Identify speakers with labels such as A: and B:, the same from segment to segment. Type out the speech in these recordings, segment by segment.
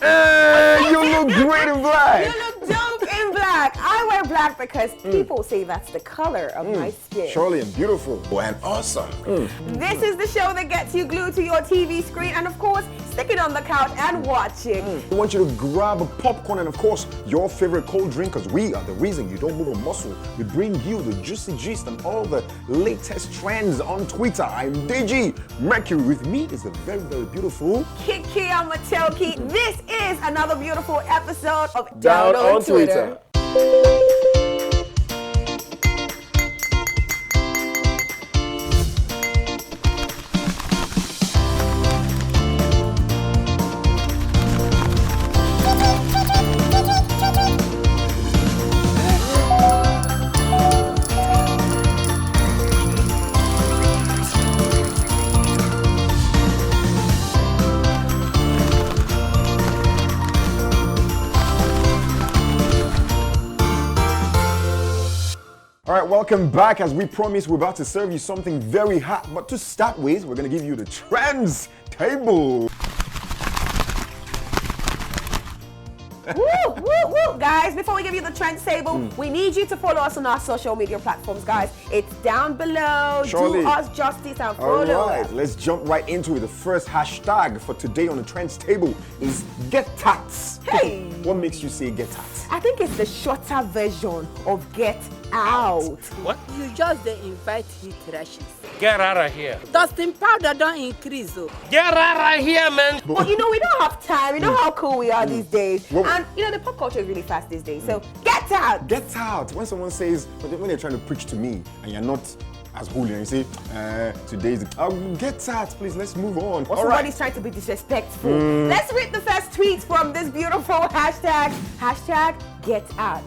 A: Hey, you look great in black.
B: You look dope in black. I wear black because people say that's the color of my skin.
A: Surely and beautiful and awesome.
B: This is the show that gets you glued to your TV screen and, of course, stick it on the couch and watch it.
A: We want you to grab a popcorn and, of course, your favorite cold drink, because we are the reason you don't move a muscle. We bring you the juicy gist and all the latest trends on Twitter. I'm Deji Mercury. With me is the very, very beautiful
B: Kiki Amatelki. This is another beautiful episode of
A: Down on Twitter. All right, welcome back. As we promised, we're about to serve you something very hot. But to start with, we're going to give you the trends table.
B: Woo, woo, woo. Guys, before we give you the trends table, we need you to follow us on our social media platforms, guys. It's down below.
A: Surely.
B: Do us justice and
A: All
B: follow
A: right,
B: us.
A: let's jump right into it. The first hashtag for today on the trends table is Getat.
B: Hey.
A: What makes you say Getat?
B: I think it's the shorter version of get out.
C: What? You just dey invite heat rashes.
D: Get out of here.
C: Dusting powder don't increase. Oh.
D: Get out of here, man.
B: But you know, we don't have time. You know how cool we are these days.
A: Well-
B: And you know, the pop culture is really fast these days. So get out.
A: Get out. When someone says, when they're trying to preach to me and you're not as holy and you say, today's, get out, please, let's move on.
B: Or
A: All
B: somebody's
A: right.
B: trying to be disrespectful. Let's read the first tweets from this beautiful hashtag. Hashtag get out.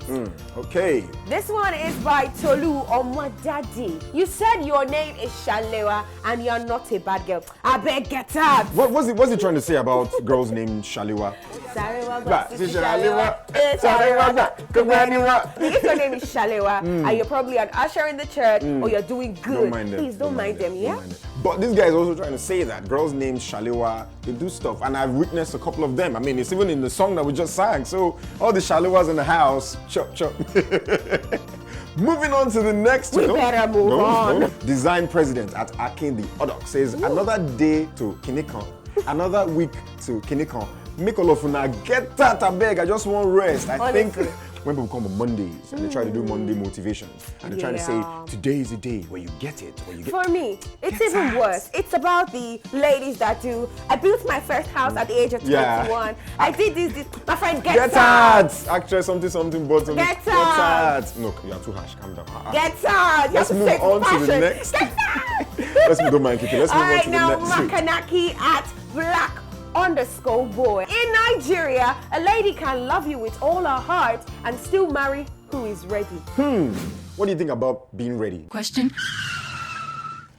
A: Okay.
B: This one is by Tolu Omadadi. You said your name is Shalewa and you're not a bad girl. I beg get out.
A: What's he trying to say about girls named Shaliwa?
B: If your name is Shalewa and you're probably an usher in the church or you're doing good,
A: Don't mind them.
B: please don't mind them, yeah?
A: Don't mind them. But this guy is also trying to say that girls named Shaliwa, they do stuff. And I've witnessed a couple of them. I mean, it's even in the song that we just sang. So all the Shaliwas in the house, chop, chop. Moving on to the next
B: We better move on.
A: Design president at Akin the Odok says, another day to Kinikon, another week to Kinikon. Make all of una get that, I beg. I just want rest. I think
B: Honestly.
A: when people come on Mondays and they try to do Monday motivations and they're trying to say,
B: Yeah.
A: today is the day where you get it, where you get
B: For me, it's
A: Get
B: even
A: out.
B: worse. It's about the ladies that do. I built my first house at the age of 21.
A: Yeah.
B: I did this. My friend
A: Get
B: gets out.
A: out! Actress something bottom.
B: Get out.
A: Look, you are too harsh. Calm down.
B: Get out. You
A: Let's
B: have to
A: move
B: say it with
A: on to the
B: passion.
A: next.
B: Get out.
A: Let's move on, my Kiki. Let's
B: All
A: move on
B: right,
A: to the
B: now
A: next tweet.
B: Makanaki at black_boy. In Nigeria, a lady can love you with all her heart and still marry who is ready.
A: What do you think about being ready?
E: Question.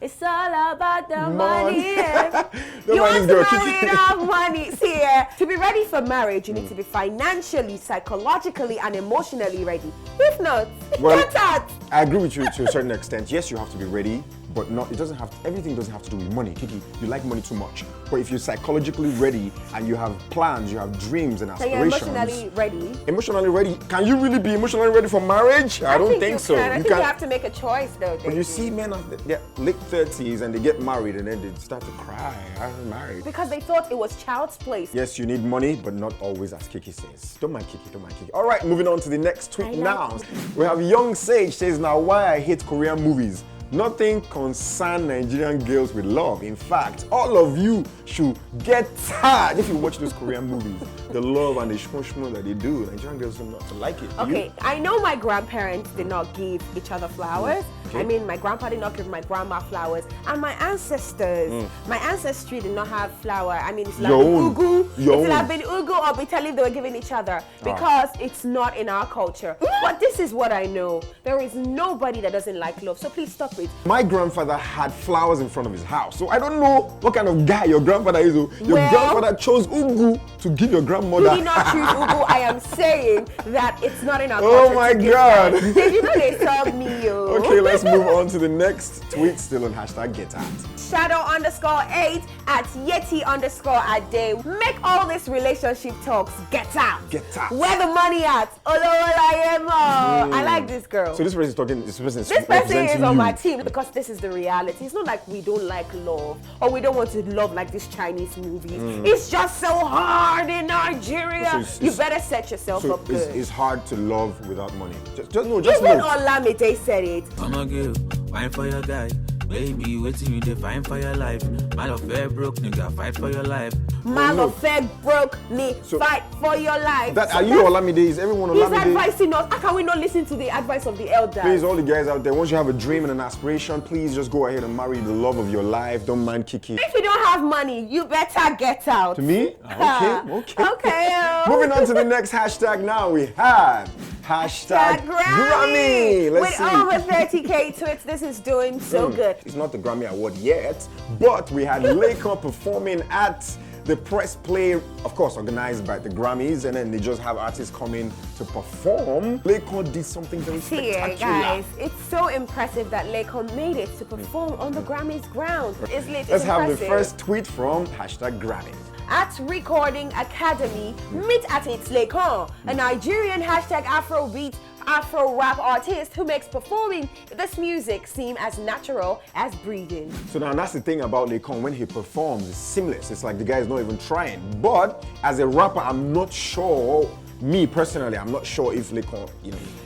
B: It's all about the
A: Money.
B: money. Yeah.
A: Don't
B: You
A: mind
B: want
A: this
B: to
A: girl,
B: marry
A: Kiki.
B: enough money. See, to be ready for marriage, you need to be financially, psychologically, and emotionally ready. If not,
A: Well,
B: get out.
A: I agree with you to a certain extent. Yes, you have to be ready, but it doesn't have everything doesn't have to do with money. Kiki, you like money too much. But if you're psychologically ready and you have plans, you have dreams and
B: So you're
A: aspirations.
B: emotionally ready.
A: Emotionally ready. Can you really be emotionally ready for marriage? I don't think
B: you
A: so.
B: Can. I think you have to make a choice, though.
A: But you
B: Deji.
A: see men of their late 30s and they get married and then they start to cry. I'm married.
B: Because they thought it was child's play.
A: Yes, you need money, but not always, as Kiki says. Don't mind Kiki, don't mind Kiki. All right, moving on to the next tweet
B: I like
A: now. We have Young Sage says, now why I hate Korean movies. Nothing concern Nigerian girls with love. In fact, all of you should get tired if you watch those Korean movies. The love and the shmo that they do, Nigerian girls do not like it.
B: Okay,
A: You?
B: I know my grandparents did not give each other flowers.
A: Okay.
B: I mean, my grandpa did not give my grandma flowers. And my ancestors, my ancestry did not have flower. I mean, it's like
A: Your own.
B: ugu.
A: Your
B: It's
A: own.
B: like been ugu or bitter they were giving each other because it's not in our culture. But this is what I know. There is nobody that doesn't like love. So please stop it.
A: My grandfather had flowers in front of his house. So I don't know what kind of guy your grandfather is. Your
B: Well-
A: grandfather chose ugu to give your grandmother.
B: He did not choose ugu. I am saying that it's not in our
A: Oh
B: culture.
A: my
B: to give
A: God.
B: them. Did you know they serve me, yo?
A: Okay, let's move on to the next tweet, still on hashtag Getat.
B: shadow_8, at Yeti_Ade. Make all these relationship talks get out.
A: Get out.
B: Where the money at? I like this girl.
A: So this person is talking. This person is
B: This person
A: representing
B: is on
A: you.
B: my team because this is the reality. It's not like we don't like love or we don't want to love like these Chinese movies. It's just so hard in Nigeria.
A: So
B: You better set yourself
A: So
B: up good.
A: it's hard to love without money. Just
B: Even
A: know.
B: Olamide said it.
E: I'ma give wine for your guy. Baby, waiting you define for your life. Man of fair broke, nigga, fight for your life.
B: Man of fair broke me,
A: So-
B: fight for your life.
A: That
B: So
A: are you Olamide? Is everyone
B: he's
A: Olamide?
B: advising us. How can we not listen to the advice of the elders?
A: Please, all the guys out there, once you have a dream and an aspiration, please just go ahead and marry the love of your life. Don't mind Kiki.
B: If you don't have money, you better get out.
A: To me? Okay.
B: Okay.
A: Moving on to the next hashtag now, we have hashtag Grammy. Let's
B: With
A: see.
B: over 30K tweets, this is doing so good.
A: It's not the Grammy Award yet, but we had Lakon performing at the press play, of course, organized by the Grammys, and then they just have artists coming to perform. Lakon did something very
B: Here,
A: spectacular.
B: guys, it's so impressive that Lakon made it to perform on the Grammys ground. It's lit.
A: Let's
B: It's
A: have the
B: impressive.
A: first tweet from hashtag Grammys.
B: At Recording Academy, meet at its Lakon, a Nigerian hashtag Afrobeat, Afro rap artist who makes performing this music seem as natural as breathing.
A: So now that's the thing about Lakon. When he performs, it's seamless. It's like the guy is not even trying. But as a rapper, I'm not sure. Me personally, I'm not sure if Lakon,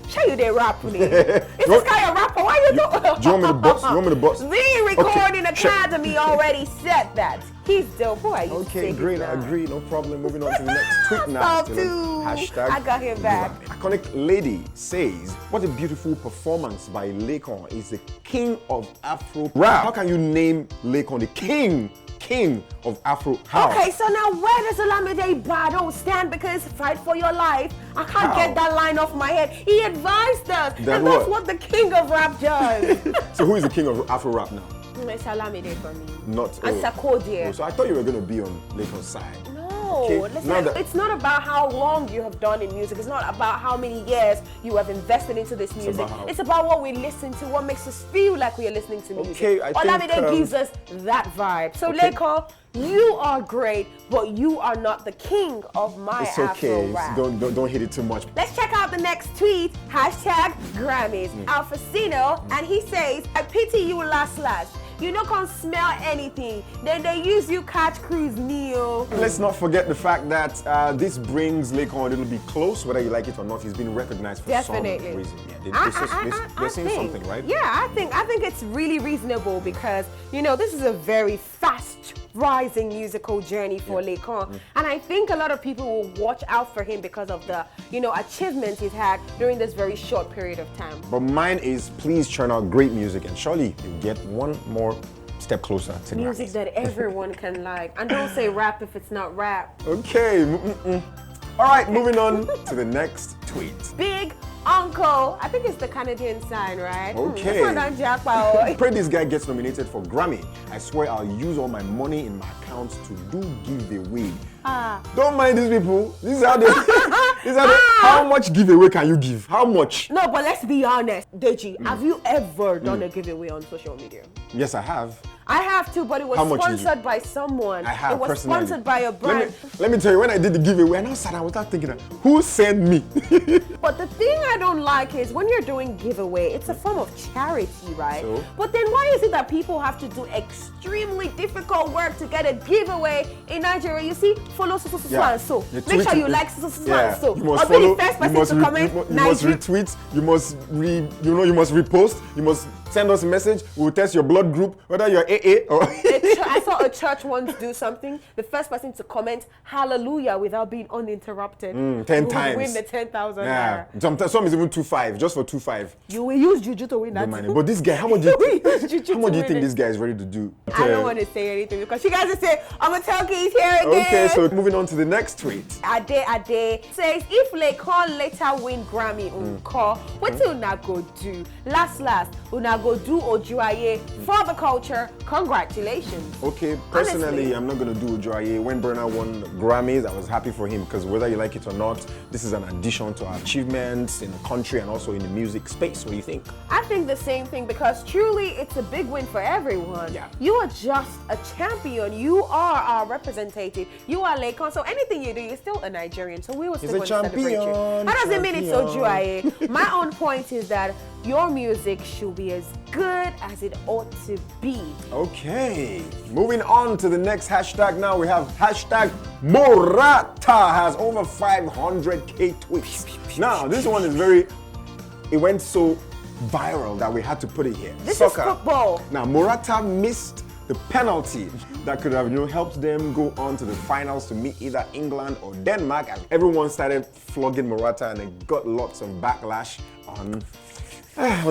B: Show you they rap, Lee. Is this guy a rapper? Why you doing?
A: Do you want me to bust? You want me to bust?
B: The Recording
A: Okay, sure.
B: Academy already said that. He's dope. Who are you? to
A: Okay,
B: say
A: great.
B: he's
A: I
B: not?
A: agree. No problem. Moving on to the next tweet now.
B: Stop
A: Still
B: too.
A: on hashtag
B: I got him back.
A: Grammy. Iconic Lady says, what a beautiful performance by Lakon. Is the king of Afro rap. How can you name Lakon the king of Afro? How?
B: Okay, so now where does Olamide Bado stand? Because fight for your life. I can't
A: How?
B: get that line off my head. He advised us.
A: Then
B: and that's
A: what?
B: what the king of rap does.
A: So who is the king of Afro rap now?
B: It's Olamide for me.
A: Not.
B: And Sarkodie.
A: Oh, so I thought you were going to be on Lakon's side.
B: No,
A: Okay,
B: listen,
A: now that-
B: it's not about how long you have done in music. It's not about how many years you have invested into this music.
A: about how-
B: It's about what we listen to, what makes us feel like we are listening to music.
A: Okay, I think,
B: Olamide gives us that vibe. So
A: okay.
B: Lakon, you are great, but you are not the king of my
A: It's
B: Afro
A: okay.
B: rap.
A: Don't hit it too much.
B: Let's check out the next tweet, hashtag Grammys. Alphacino, and he says, I pity you last. You no can't smell anything. Then they use you catch cruise Neo.
A: Let's not forget the fact that this brings Lakon a little bit close, whether you like it or not. He's been recognized for
B: Definitely.
A: some reason. Yeah, they're saying something, right?
B: Yeah, I think it's really reasonable because this is a very fast rising musical journey for Lakon, and I think a lot of people will watch out for him because of the achievements he's had during this very short period of time.
A: But mine is please churn out great music, and surely you get one more step closer to
B: Music
A: Grammys.
B: that everyone can like, and don't say rap if it's not rap.
A: Okay. All right, moving on to the next tweet.
B: Big Uncle, I think it's the Canadian sign, right?
A: Okay.
B: It's not Jackpot.
A: Pray this guy gets nominated for Grammy. I swear I'll use all my money in my account to do giveaway. Don't mind these people. This is how they. How much giveaway can you give? How much?
B: No, but let's be honest, Deji, have you ever done a giveaway on social media?
A: Yes, I have.
B: I have too, but it was
A: How much did you-
B: sponsored by someone.
A: I have
B: It was
A: personally.
B: sponsored by a brand.
A: Let me tell you, when I did the giveaway, and I sat, I was not thinking, who sent me?
B: But the thing I don't like is when you're doing giveaway, it's a form of charity, right?
A: So?
B: But then why is it that people have to do extremely difficult work to get a giveaway in Nigeria? You see, follow so
A: Yeah.
B: and so.
A: You
B: Make
A: tweet
B: sure
A: it.
B: you like so
A: Yeah.
B: and so.
A: You must
B: Or be
A: follow.
B: the first
A: You
B: person
A: must,
B: to comment.
A: you must retweet. You must you must repost. You must send us a message. We'll test your blood group, whether you're AA or.
B: I saw a church once do something. The first person to comment hallelujah without being uninterrupted
A: 10
B: will
A: times.
B: win the 10,000
A: Yeah,
B: naira.
A: some is even 2.5, just for 2.5.
B: You will use juju to win that.
A: Don't mind it. But this guy, how much do you think?
B: Use juju
A: How much
B: to
A: do you
B: win
A: think
B: it.
A: this guy is ready to do?
B: I don't want to say anything because you guys will say, I'm going to tell Keith here again.
A: Okay, so moving on to the next tweet.
B: Ade says, if Lakon later win Grammy, what you una go do? Last, una go do Ojuaye for the culture. Congratulations.
A: Okay, personally,
B: Honestly.
A: I'm not going to do Ojuaye. When Burna won Grammys, I was happy for him because whether you like it or not, this is an addition to our achievements in the country and also in the music space. What do you think?
B: I think the same thing because truly it's a big win for everyone.
A: Yeah.
B: You are just a champion. You are our representative. You are Lekon. So anything you do, you're still a Nigerian. So we will still
A: a
B: want to celebrate you.
A: champion,
B: That doesn't mean it's
A: champion.
B: Ojuaye. My own point is that your music should be as good as it ought to be.
A: Okay, moving on to the next hashtag now. We have hashtag Morata has over 500k tweets. Now, this one is it went so viral that we had to put it here.
B: This is football.
A: Now, Morata missed the penalty that could have helped them go on to the finals to meet either England or Denmark. And everyone started flogging Morata and it got lots of backlash on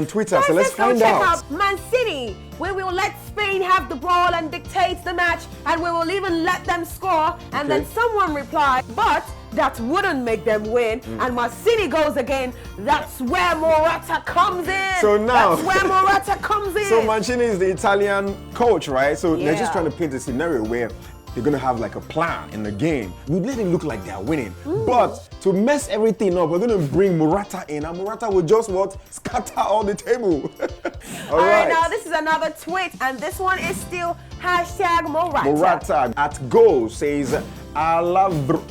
A: Twitter.
B: Guys,
A: So let's
B: go
A: find
B: check
A: out.
B: Man City, where we will let Spain have the ball and dictate the match, and we will even let them score. And then someone replied, but that wouldn't make them win. And Man City goes again. That's where Morata comes in.
A: So now-
B: that's where Morata comes in.
A: So Mancini is the Italian coach, right? So they're
B: Yeah.
A: just trying to paint a scenario where they're gonna have like a plan in the game. We let it look like they're winning. But to mess everything up, we're gonna bring Morata in, and Morata will just scatter all the table.
B: All right, now this is another tweet, and this one is still hashtag Morata.
A: Morata at goal says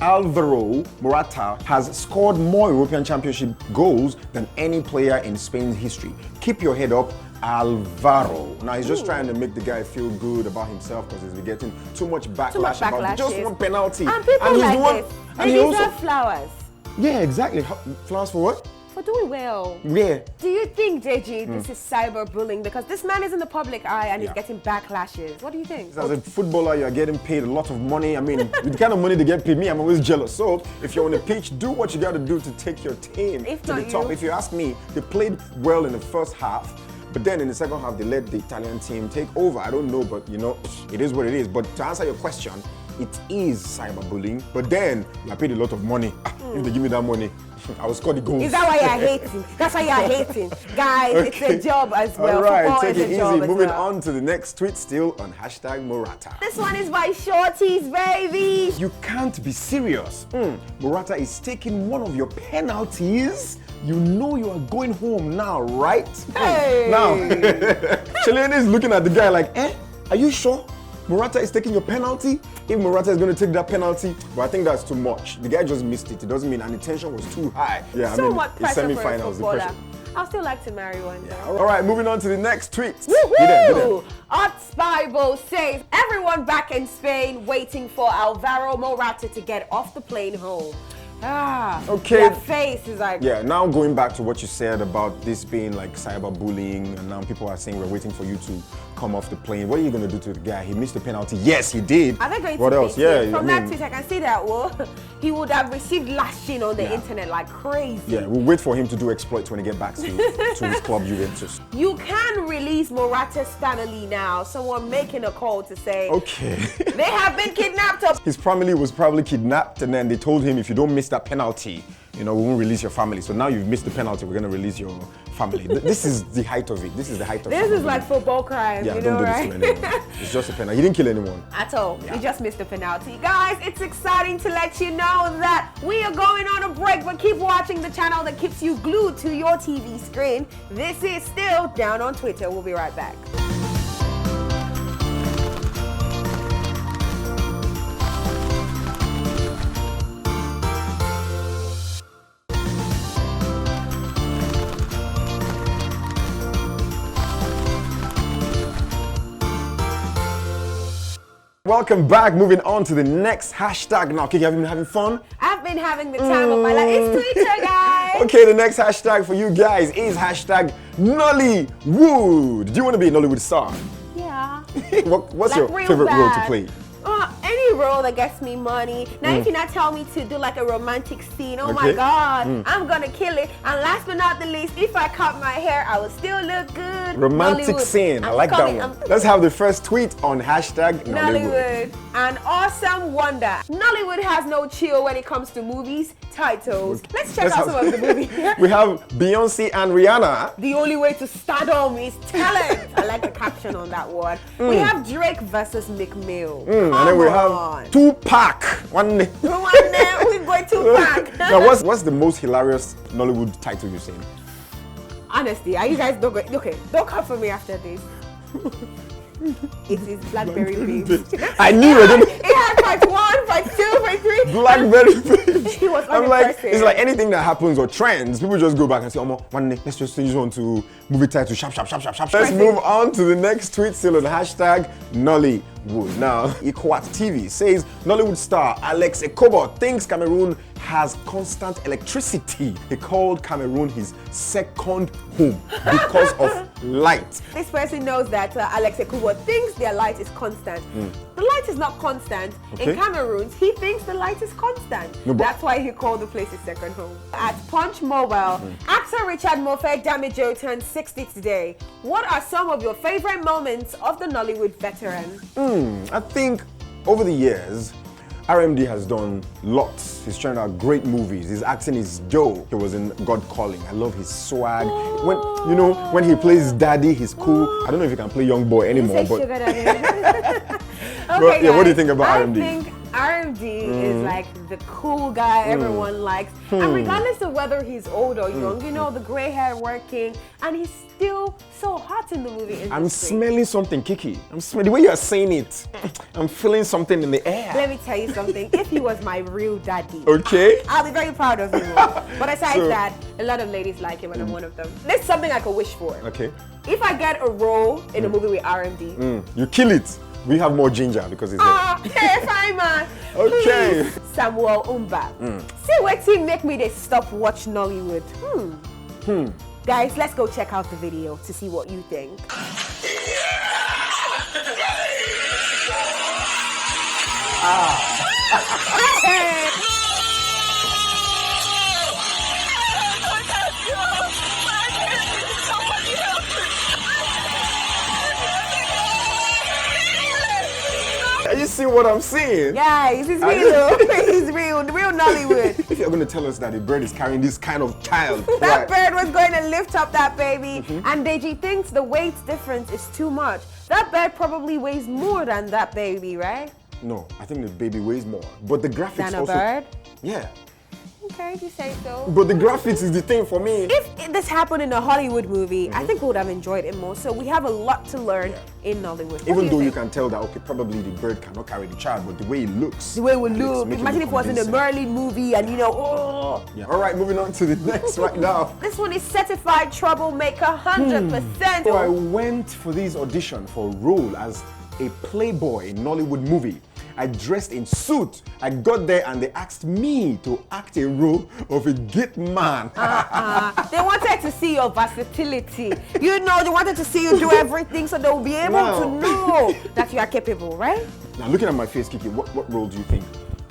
A: Alvaro Morata has scored more European Championship goals than any player in Spain's history. Keep your head up, Alvaro. Now he's just trying to make the guy feel good about himself because he's been getting too much backlash about just one penalty.
B: And people
A: he's
B: like
A: the one,
B: this,
A: and
B: they
A: he also,
B: deserve flowers
A: yeah, exactly. Flowers for what?
B: for doing well.
A: Yeah.
B: Do you think, JG, this is cyberbullying? Because this man is in the public eye and he's
A: Yeah.
B: getting backlashes. What do you think?
A: As a footballer, you're getting paid a lot of money. I mean, with the kind of money they get paid, I'm always jealous. So if you're on the pitch, do what you got to do to take your team
B: If
A: to the
B: not
A: top.
B: you-
A: If you ask me, they played well in the first half, but then in the second half, they let the Italian team take over. I don't know, but it is what it is. But to answer your question, it is cyberbullying. But then you're paid a lot of money. If they give me that money, I will score the goals.
B: Is that why you're hating? That's why you're hating. Guys, it's a job as well.
A: All right,
B: Football
A: take
B: is
A: it
B: a
A: easy.
B: job as
A: Moving
B: well.
A: on to the next tweet, still on hashtag Morata.
B: This one is by Shorties, baby.
A: You can't be serious. Morata is taking one of your penalties. You know you are going home now, right?
B: Hey.
A: Now, Chilean is looking at the guy like, are you sure Morata is taking your penalty? If Morata is going to take that penalty, but I think that's too much. The guy just missed it. It doesn't mean, and the tension was too high. Yeah,
B: So much
A: it's
B: pressure for a
A: semi-finals, the
B: footballer.
A: pressure.
B: I'll still like to marry one. though.
A: All right, moving on to the next tweet. Get them.
B: Woohoo! Arts Bible says everyone back in Spain waiting for Alvaro Morata to get off the plane home.
A: Okay.
B: Their face is like,
A: Yeah, now going back to what you said about this being like cyberbullying, and now people are saying we're waiting for you to come off the plane. What are you going to do to the guy? He missed the penalty. Yes, he did.
B: Are they going
A: what
B: to
A: else?
B: beat
A: Yeah,
B: him? From
A: I
B: that
A: mean,
B: tweet, I can see that he would have received lashing on the
A: Yeah.
B: internet like crazy.
A: yeah, we'll wait for him to do exploits when he get back to his club Juventus.
B: You can release Morata's family now. Someone making a call to say
A: Okay.
B: they have been kidnapped.
A: His family was probably kidnapped, and then they told him, if you don't miss that penalty, we won't release your family. So now you've missed the penalty, we're going to release your family. This is the height of it. This is the height of it.
B: This is like football crime,
A: Yeah,
B: you
A: don't
B: know,
A: do
B: right?
A: this to anyone. It's just a penalty. He didn't kill anyone.
B: At all. You just missed the penalty. Guys, it's exciting to let you know that we are going on a break, but keep watching the channel that keeps you glued to your TV screen. This is still Down on Twitter. We'll be right back.
A: Welcome back. Moving on to the next hashtag now. Kiki, have you been having fun?
B: I've been having the time of my life. It's Twitter, guys.
A: Okay, the next hashtag for you guys is hashtag Nollywood. Do you want to be a Nollywood star?
B: Yeah.
A: What's
B: Like
A: your
B: real
A: favorite role to
B: bad.
A: play?
B: Any role that gets me money. Now, if you not tell me to do like a romantic scene, oh my
A: Okay.
B: God, I'm gonna kill it. And last but not the least, if I cut my hair, I will still look good.
A: Romantic
B: Nollywood.
A: scene. I
B: I'm
A: like that
B: calling-
A: one.
B: I'm-
A: Let's have the first tweet on hashtag Nollywood.
B: Nollywood. an awesome wonder. Nollywood has no chill when it comes to movies titles. Let's check out some of the movies.
A: We have Beyonce and Rihanna.
B: The only way to stardom is talent. I like the caption on that one. We have Drake versus Meek Mill.
A: And then we have Tupac. One day.
B: We're going Tupac.
A: Now, what's the most hilarious Nollywood title you've seen?
B: Honestly, are you guys don't go? Okay, don't come for me after this. It is Blackberry Babes.
A: I knew it.
B: It had part 1, part 2, part 3.
A: Blackberry Babes.
B: She was
A: I'm like,
B: unimpressive.
A: it's like anything that happens or trends, people just go back and say, one day, let's just change on to movie title, sharp. Let's move on to the next tweet, still on hashtag Nollywood. Now, Ikwat TV says Nollywood star Alex Ekobo thinks Cameroon has constant electricity. He called Cameroon his second home because of light.
B: This person knows that Alex Ekobo thinks their light is constant. The light is not constant.
A: Okay.
B: In Cameroon, he thinks the light is constant.
A: No,
B: That's why he called the place his second home. At Punch Mobile, actor Richard Mofe Damijo turned 60 today. What are some of your favorite moments of the Nollywood veteran?
A: I think over the years, RMD has done lots. He's turned out great movies. His acting is dope. He was in God Calling. I love his swag. When he plays daddy, he's cool. I don't know if he can play young boy anymore, but
B: Okay,
A: what do you think about RMD?
B: I think RMD is like the cool guy everyone likes. And regardless of whether he's old or young, the gray hair working, and he's still so hot in the movie industry.
A: I'm smelling something, Kiki. The way you're saying it, I'm feeling something in the air.
B: Let me tell you something. If he was my real daddy,
A: Okay.
B: I'll be very proud of him. But aside that, a lot of ladies like him, and I'm one of them. There's something I could wish for.
A: Okay.
B: If I get a role in a movie with RMD,
A: You kill it. We have more ginger because he's
B: terrifying man.
A: Okay.
B: Please, Samuel Umba. See what team make me they stop watch Nollywood. Guys, let's go check out the video to see what you think.
A: You see what I'm seeing?
B: Guys, it's real. It's real. The real Nollywood.
A: If you're going to tell us that a bird is carrying this kind of child,
B: That bird was going to lift up that baby, and Deji thinks the weight difference is too much. That bird probably weighs more than that baby, right?
A: No, I think the baby weighs more. But the graphics
B: Than a
A: also.
B: bird?
A: Yeah.
B: Okay, you say so.
A: But the graphics is the thing for me.
B: If this happened in a Hollywood movie, I think we would have enjoyed it more. So we have a lot to learn in Nollywood. What
A: Even
B: do
A: though you
B: think?
A: can tell that, okay, probably the bird cannot carry the child, but the way it looks.
B: The way we
A: makes
B: look.
A: it
B: Imagine if it was in a
A: convincing.
B: Merlin movie and
A: Yeah. All right, moving on to the next right now.
B: This one is certified troublemaker, 100%.
A: So I went for this audition for a role as a playboy in Nollywood movie. I dressed in suit. I got there and they asked me to act a role of a gate man.
B: They wanted to see your versatility. They wanted to see you do everything so they'll be able to know that you are capable, right?
A: Now looking at my face, Kiki, what role do you think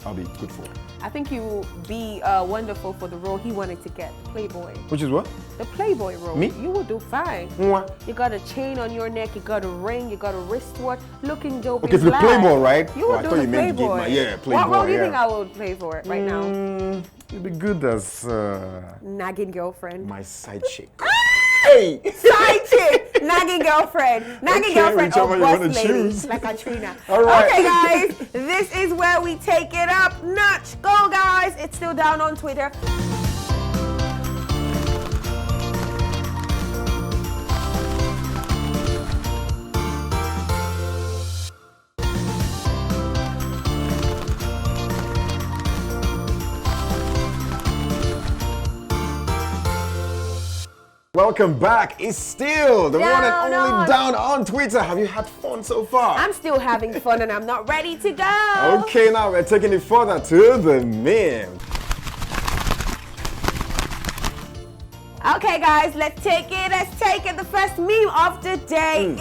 A: I'll be good for?
B: I think you will be wonderful for the role he wanted to get, Playboy.
A: Which is what?
B: The Playboy role.
A: Me?
B: You will do fine.
A: Mwah.
B: You got a chain on your neck, you got a ring, you got a wristwatch, looking dope.
A: Okay,
B: in
A: for the
B: black.
A: Playboy, right?
B: You will
A: I
B: do
A: thought
B: the
A: you meant
B: Playboy.
A: Gate Man. Yeah, Playboy.
B: What role do you
A: yeah.
B: think I will play for it right now?
A: It'd be good as
B: Nagging girlfriend.
A: my side chick. Hey!
B: Side chick, nagging girlfriend, nagging
A: Okay,
B: girlfriend,
A: whichever
B: or
A: you
B: boss
A: wanna
B: lady,
A: choose.
B: like Katrina.
A: All right.
B: Okay, guys, this is where we take it up notch. Go, guys! It's still down on Twitter.
A: Welcome back. It's still the one and
B: Down
A: only
B: on-
A: Down on Twitter. Have you had fun so far?
B: I'm still having fun and I'm not ready to go.
A: Okay, now we're taking it further to the meme.
B: Okay, guys, let's take it. Let's take it. The first meme of the day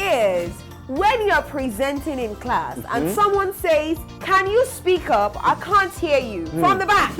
B: is when you're presenting in class and someone says, "Can you speak up? I can't hear you." From the back.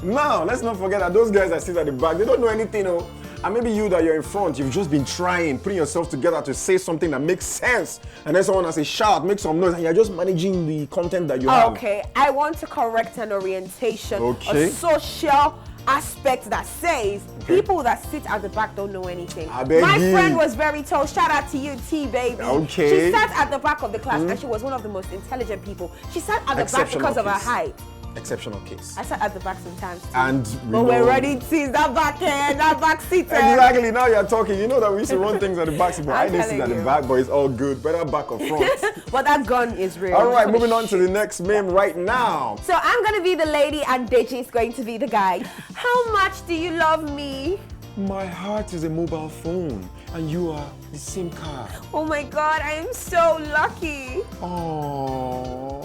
A: Now, let's not forget that those guys that sit at the back, they don't know anything. Oh. And maybe you that you're in front, you've just been trying, putting yourself together to say something that makes sense. And then someone has a shout, make some noise, and you're just managing the content that you have.
B: Okay, I want to correct an orientation,
A: Okay.
B: a social aspect that says people that sit at the back don't know anything.
A: I beg
B: My
A: you.
B: friend was very tall. Shout out to you, T baby.
A: Okay.
B: She sat at the back of the class and she was one of the most intelligent people. She sat at the back
A: Exceptional
B: because of her
A: case.
B: height.
A: Exceptional case.
B: I sat at the back sometimes too.
A: And we
B: but we're
A: know-
B: ready to see that back end, that back seat.
A: Exactly, now you're talking. You know that we used to run things at the back, but I
B: I'm
A: didn't sit at
B: telling
A: the
B: you.
A: back, but it's all good. Better back or front.
B: But that gun is real.
A: All right,
B: I'm
A: moving
B: gonna
A: on to the next meme right now.
B: So I'm gonna be the lady and Deji is going to be the guy. How much do you love me?
A: My heart is a mobile phone, and you are the SIM card.
B: Oh my God, I am so lucky.
A: Oh.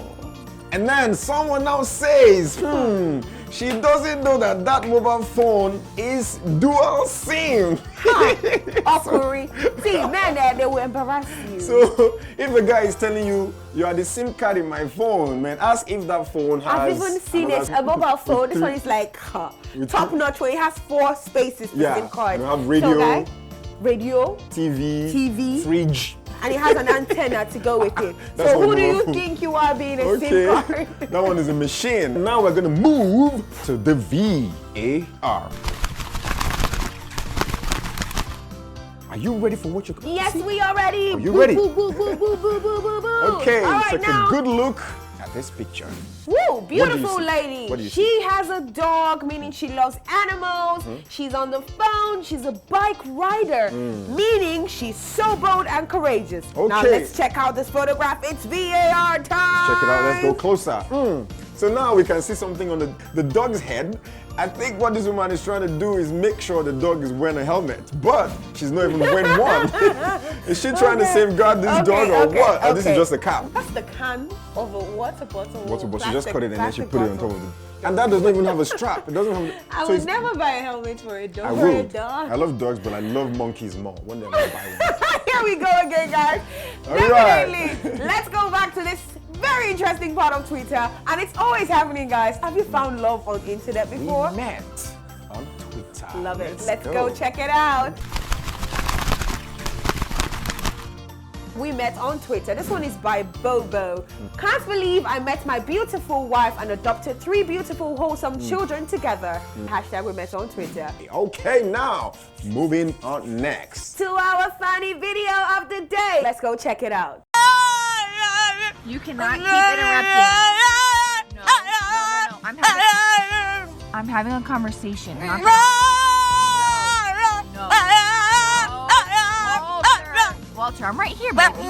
A: And then someone now says, she doesn't know that that mobile phone is dual SIM.
B: Awkward. See, men, they will embarrass you.
A: So if a guy is telling you, you are the SIM card in my phone, man, ask if that phone has...
B: I've even seen it, a mobile phone. This one is like top notch where it has 4 spaces for
A: Yeah,
B: SIM card.
A: you have radio,
B: So, guy, radio,
A: TV, fridge.
B: and it has an antenna to go with it.
A: That's
B: So
A: what
B: who do
A: mobile
B: you
A: phone.
B: think you are being a
A: Okay,
B: SIM card?
A: that one is a machine. Now we're gonna move to the VAR. Are you ready for what you're going to
B: Yes,
A: see?
B: we are ready.
A: Are you ready?
B: Boo, boo, boo, boo, boo, boo, boo, boo.
A: Okay,
B: All right,
A: take
B: now.
A: a good look at this picture.
B: Woo, beautiful
A: see?
B: lady.
A: What do you
B: She has a dog, meaning she loves animals. She's on the phone. She's a bike rider, meaning she's so bold and courageous. Now
A: Okay.
B: let's check out this photograph. It's VAR time.
A: Check it out, let's go closer. So now we can see something on the dog's head. I think what this woman is trying to do is make sure the dog is wearing a helmet, but she's not even wearing one. Is she trying to safeguard this dog or what? Or this is just a cap?
B: That's the can of a water bottle.
A: Water bottle. She just
B: plastic-
A: cut it and then she
B: plastic
A: put it on
B: bottle.
A: top of it. And that does not even have a strap. It doesn't have.
B: I
A: so
B: would
A: it's-
B: never buy a helmet for a dog.
A: I
B: For a
A: would.
B: dog.
A: I love dogs, but I love monkeys more. One day I'm gonna buy one.
B: Here we go again, guys.
A: All right.
B: Definitely. Let's go back to this very interesting part of Twitter. And it's always happening, guys. Have you found love on the internet before?
A: We met on Twitter.
B: Love it. Let's go check it out. We met on Twitter. This one is by Bobo. Can't believe I met my beautiful wife and adopted 3 beautiful, wholesome children together. Hashtag we met on Twitter.
A: Okay, now moving on next.
B: To our funny video of the day. Let's go check it out.
F: You cannot keep interrupting. No. I'm having a conversation. You're not gonna- Walter, I'm right here, baby.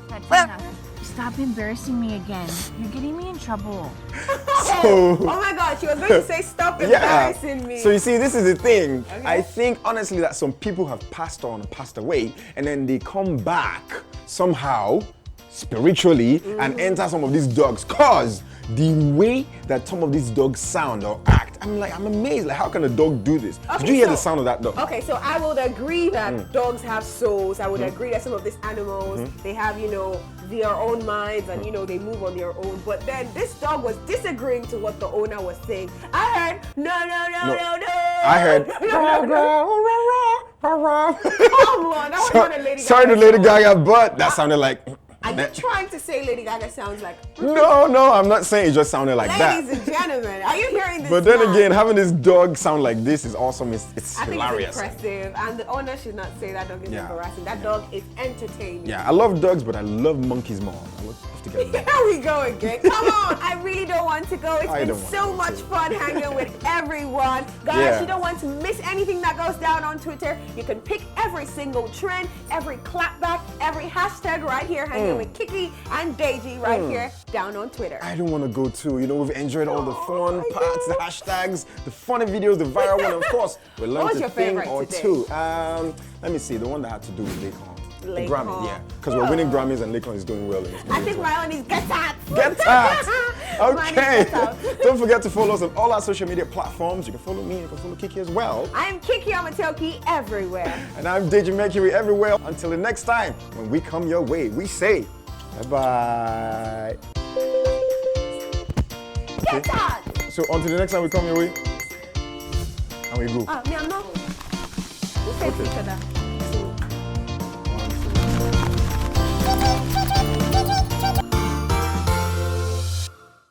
F: Tatiana, stop embarrassing me again. You're getting me in trouble.
A: So,
B: Oh my God, she was going to say stop embarrassing me.
A: So you see, this is the thing. I think honestly that some people have passed on, passed away, and then they come back somehow spiritually and enter some of these dogs. Cause the way that some of these dogs sound or act, I'm amazed. Like, how can a dog do this? Did you hear the sound of that dog?
B: Okay, so I would agree that dogs have souls. I would agree that some of these animals, they have, their own minds and, they move on their own. But then this dog was disagreeing to what the owner was saying. I heard, no.
A: I heard,
B: Come on, that was not a Lady Gaga
A: sorry to Lady
B: song.
A: Gaga, but that sounded like.
B: Are you trying to say Lady Gaga sounds like...
A: No, I'm not saying it just sounded like that.
B: Ladies and gentlemen, are you hearing this?
A: But then
B: now?
A: again, having this dog sound like this is awesome. It's
B: I think
A: hilarious.
B: it's impressive, and the owner should not say that dog is embarrassing. That dog is entertaining.
A: Yeah, I love dogs, but I love monkeys more. I have to get a dog.
B: Here we go again. Come on, I really don't want to go. It's
A: I
B: been
A: don't want
B: so
A: to
B: much
A: too.
B: fun hanging with everyone. Guys,
A: Yeah.
B: you don't want to miss anything that goes down on Twitter. You can pick every single trend, every clapback, every hashtag right here hanging with Kiki and Deji right here down on Twitter.
A: I don't want to go too. We've enjoyed all the fun parts, the hashtags, the funny videos, the viral one, of course. We learned
B: was
A: a
B: your
A: thing
B: favorite
A: or
B: today?
A: two. Let me see, the one that had to do with Lakon. The
B: Lakon.
A: Grammy, yeah. Because we're winning Grammys and Lakon is doing well.
B: I think my own is Getat.
A: Getat!
B: Mine is
A: Okay.
B: Getat.
A: Don't forget to follow us on all our social media platforms. You can follow me, you can follow Kiki as well.
B: I'm Kiki Amatelki everywhere.
A: And I'm Deji Mercury everywhere. Until the next time, when we come your way, we say bye-bye. Okay.
B: Getat!
A: So until the next time we come your way, and we go.
B: Me, I'm not. We face
A: Okay.
B: each other.
A: One, two.